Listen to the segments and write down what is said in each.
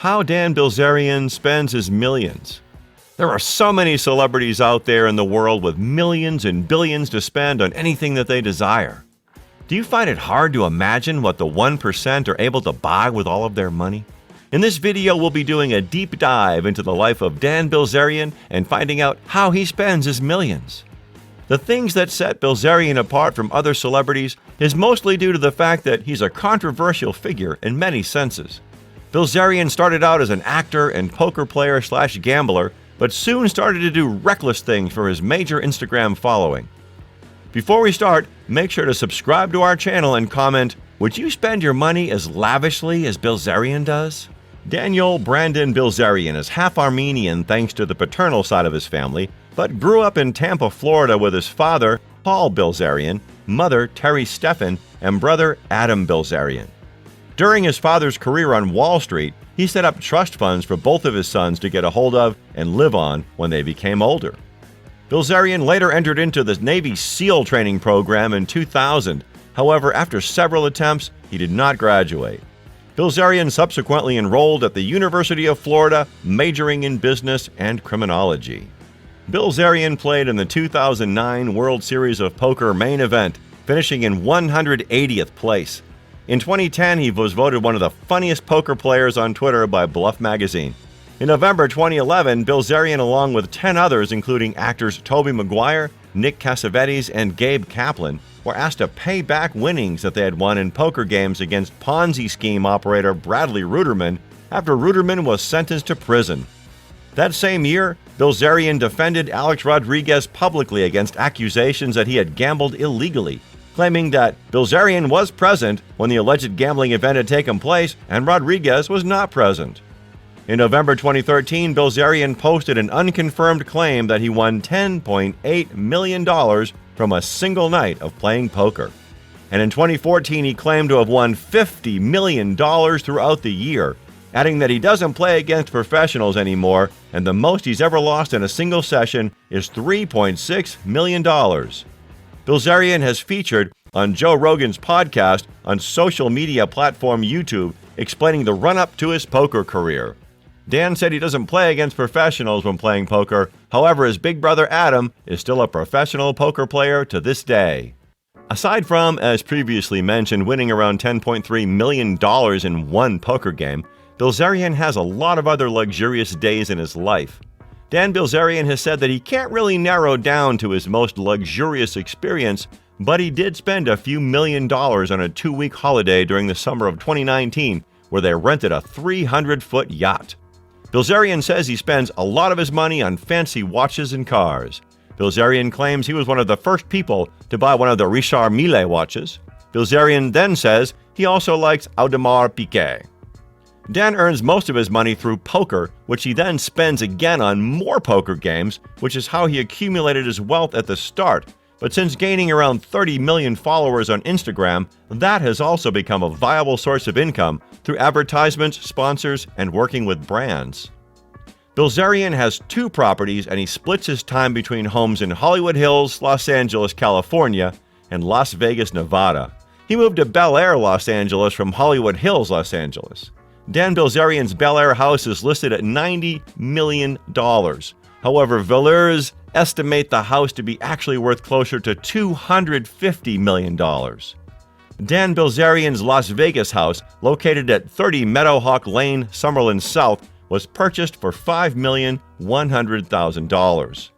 How Dan Bilzerian spends his millions. There are so many celebrities out there in the world with millions and billions to spend on anything that they desire. Do you find it hard to imagine what the 1% are able to buy with all of their money? In this video, we'll be doing a deep dive into the life of Dan Bilzerian and finding out how he spends his millions. The things that set Bilzerian apart from other celebrities is mostly due to the fact that he's a controversial figure in many senses. Bilzerian started out as an actor and poker player/gambler, but soon started to do reckless things for his major Instagram following. Before we start, make sure to subscribe to our channel and comment, would you spend your money as lavishly as Bilzerian does? Daniel Brandon Bilzerian is half Armenian thanks to the paternal side of his family, but grew up in Tampa, Florida with his father, Paul Bilzerian, mother, Terry Steffen, and brother, Adam Bilzerian. During his father's career on Wall Street, he set up trust funds for both of his sons to get a hold of and live on when they became older. Bilzerian later entered into the Navy SEAL training program in 2000. However, after several attempts, he did not graduate. Bilzerian subsequently enrolled at the University of Florida, majoring in business and criminology. Bilzerian played in the 2009 World Series of Poker main event, finishing in 180th place. In 2010, he was voted one of the funniest poker players on Twitter by Bluff Magazine. In November 2011, Bilzerian, along with 10 others, including actors Tobey Maguire, Nick Cassavetes, and Gabe Kaplan, were asked to pay back winnings that they had won in poker games against Ponzi scheme operator Bradley Ruderman after Ruderman was sentenced to prison. That same year, Bilzerian defended Alex Rodriguez publicly against accusations that he had gambled illegally, claiming that Bilzerian was present when the alleged gambling event had taken place and Rodriguez was not present. In November 2013, Bilzerian posted an unconfirmed claim that he won $10.8 million from a single night of playing poker. And in 2014, he claimed to have won $50 million throughout the year, adding that he doesn't play against professionals anymore, and the most he's ever lost in a single session is $3.6 million. Bilzerian has featured on Joe Rogan's podcast on social media platform YouTube, explaining the run-up to his poker career. Dan said he doesn't play against professionals when playing poker. However, his big brother Adam is still a professional poker player to this day. Aside from, as previously mentioned, winning around $10.3 million in one poker game, Bilzerian has a lot of other luxurious days in his life. Dan Bilzerian has said that he can't really narrow down to his most luxurious experience, but he did spend a few $1 million on a 2-week holiday during the summer of 2019, where they rented a 300-foot yacht. Bilzerian says he spends a lot of his money on fancy watches and cars. Bilzerian claims he was one of the first people to buy one of the Richard Mille watches. Bilzerian then says he also likes Audemars Piguet. Dan earns most of his money through poker, which he then spends again on more poker games, which is how he accumulated his wealth at the start. But since gaining around 30 million followers on Instagram, that has also become a viable source of income through advertisements, sponsors, and working with brands. Bilzerian has 2 properties, and he splits his time between homes in Hollywood Hills, Los Angeles, California, and Las Vegas, Nevada. He moved to Bel Air, Los Angeles from Hollywood Hills, Los Angeles. Dan Bilzerian's Bel Air house is listed at $90 million. However, valuers estimate the house to be actually worth closer to $250 million. Dan Bilzerian's Las Vegas house, located at 30 Meadowhawk Lane, Summerlin South, was purchased for $5,100,000.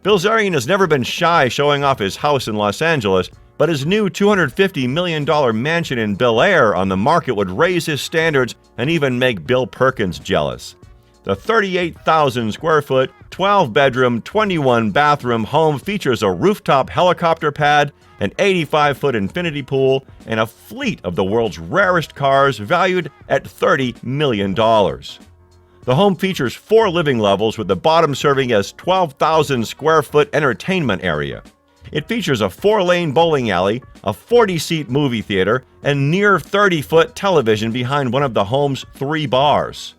Bilzerian has never been shy showing off his house in Los Angeles, but his new $250 million mansion in Bel Air on the market would raise his standards and even make Bill Perkins jealous. The 38,000 square foot, 12-bedroom, 21-bathroom home features a rooftop helicopter pad, an 85-foot infinity pool, and a fleet of the world's rarest cars valued at $30 million. The home features 4 living levels, with the bottom serving as 12,000 square foot entertainment area. It features a 4-lane bowling alley, a 40-seat movie theater, and near 30-foot television behind one of the home's 3 bars.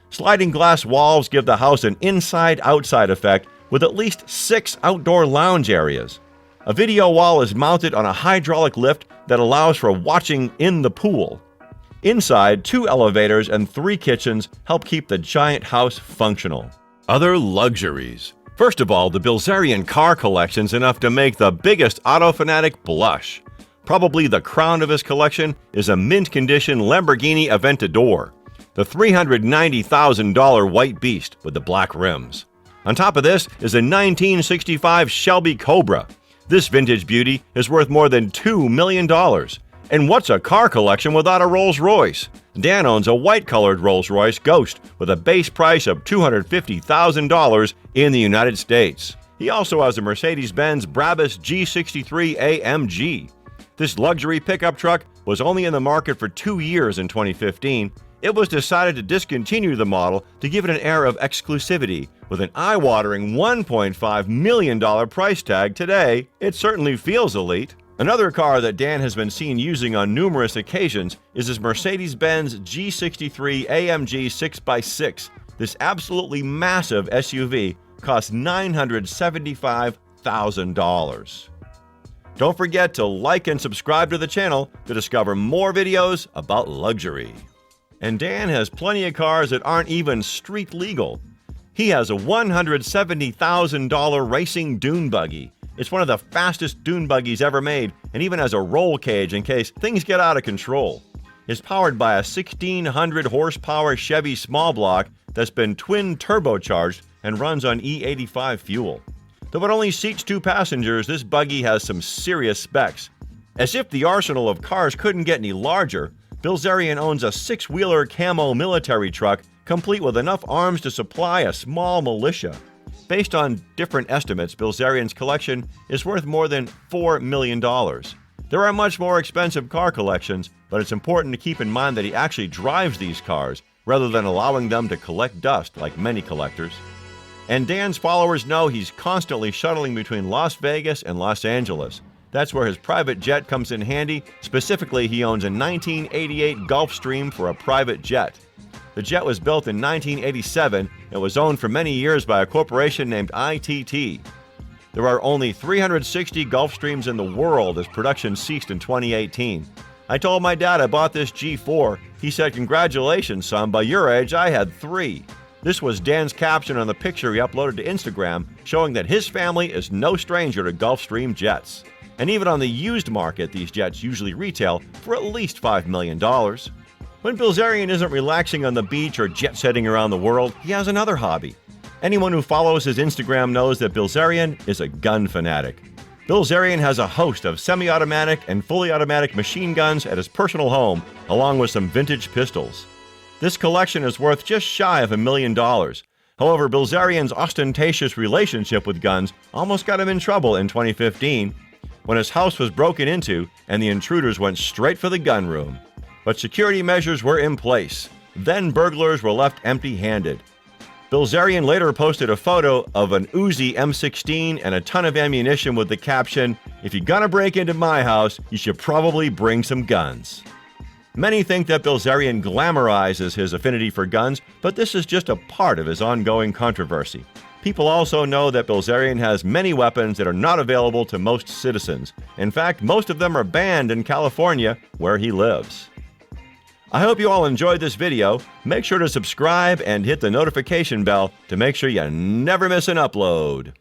Sliding glass walls give the house an inside-outside effect, with at least 6 outdoor lounge areas. A video wall is mounted on a hydraulic lift that allows for watching in the pool. Inside, 2 elevators and 3 kitchens help keep the giant house functional. Other luxuries. First of all, the Bilzerian car collection's enough to make the biggest auto fanatic blush. Probably the crown of his collection is a mint-condition Lamborghini Aventador, the $390,000 white beast with the black rims. On top of this is a 1965 Shelby Cobra. This vintage beauty is worth more than $2 million. And what's a car collection without a Rolls-Royce? Dan owns a white-colored Rolls-Royce Ghost with a base price of $250,000 in the United States. He also has a Mercedes-Benz Brabus G63 AMG. This luxury pickup truck was only in the market for 2 years in 2015. It was decided to discontinue the model to give it an air of exclusivity. With an eye-watering $1.5 million price tag today, it certainly feels elite. Another car that Dan has been seen using on numerous occasions is his Mercedes-Benz G63 AMG 6x6. This absolutely massive SUV costs $975,000. Don't forget to like and subscribe to the channel to discover more videos about luxury. And Dan has plenty of cars that aren't even street legal. He has a $170,000 racing dune buggy. It's one of the fastest dune buggies ever made and even has a roll cage in case things get out of control. It's powered by a 1,600 horsepower Chevy small block that's been twin turbocharged and runs on E85 fuel. Though it only seats 2 passengers, this buggy has some serious specs. As if the arsenal of cars couldn't get any larger, Bilzerian owns a 6-wheeler camo military truck complete with enough arms to supply a small militia. Based on different estimates, Bilzerian's collection is worth more than $4 million. There are much more expensive car collections, but it's important to keep in mind that he actually drives these cars rather than allowing them to collect dust like many collectors. And Dan's followers know he's constantly shuttling between Las Vegas and Los Angeles. That's where his private jet comes in handy. Specifically, he owns a 1988 Gulfstream for a private jet. The jet was built in 1987 and was owned for many years by a corporation named ITT. There are only 360 Gulfstreams in the world as production ceased in 2018. I told my dad I bought this G4. He said, "Congratulations, son, by your age I had 3. This was Dan's caption on the picture he uploaded to Instagram, showing that his family is no stranger to Gulfstream jets. And even on the used market, these jets usually retail for at least $5 million. When Bilzerian isn't relaxing on the beach or jet-setting around the world, he has another hobby. Anyone who follows his Instagram knows that Bilzerian is a gun fanatic. Bilzerian has a host of semi-automatic and fully automatic machine guns at his personal home, along with some vintage pistols. This collection is worth just shy of $1 million. However, Bilzerian's ostentatious relationship with guns almost got him in trouble in 2015, when his house was broken into and the intruders went straight for the gun room. But security measures were in place. Then burglars were left empty-handed. Bilzerian later posted a photo of an Uzi M16 and a ton of ammunition with the caption, "If you're gonna break into my house, you should probably bring some guns." Many think that Bilzerian glamorizes his affinity for guns, but this is just a part of his ongoing controversy. People also know that Bilzerian has many weapons that are not available to most citizens. In fact, most of them are banned in California, where he lives. I hope you all enjoyed this video. Make sure to subscribe and hit the notification bell to make sure you never miss an upload.